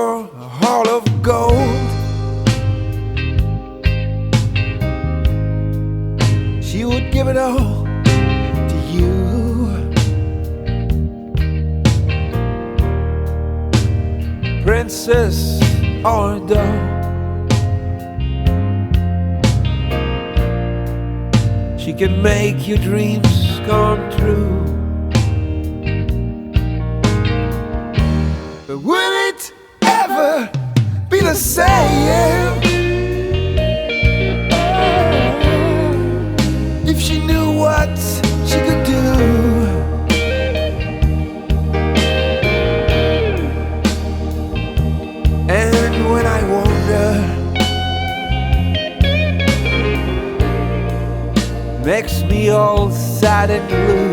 for a haul of gold. She would give it all to you. Princess or dog, she can make your dreams come true. But would it ever be the same if she knew what she could do? And when I wonder, makes me all sad and blue.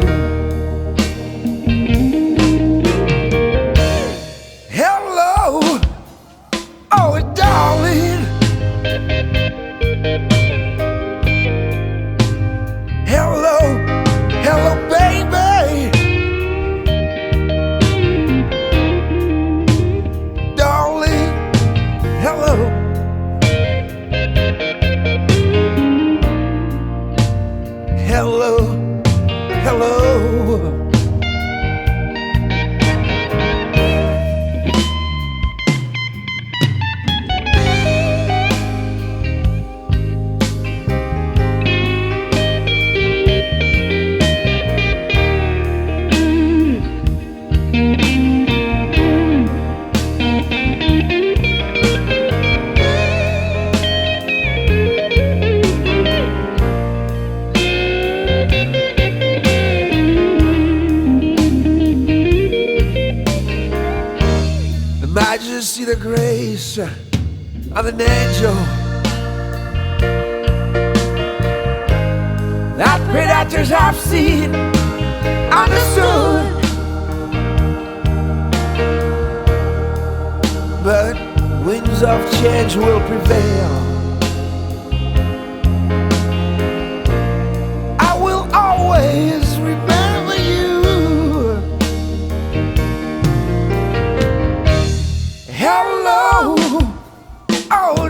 Hello, oh darling. Hello, hello baby. Darling, hello. Hello, hello. Majesty, the grace of an angel that predators have seen, understood, but winds of change will prevail. I will always remember you. Hello, oh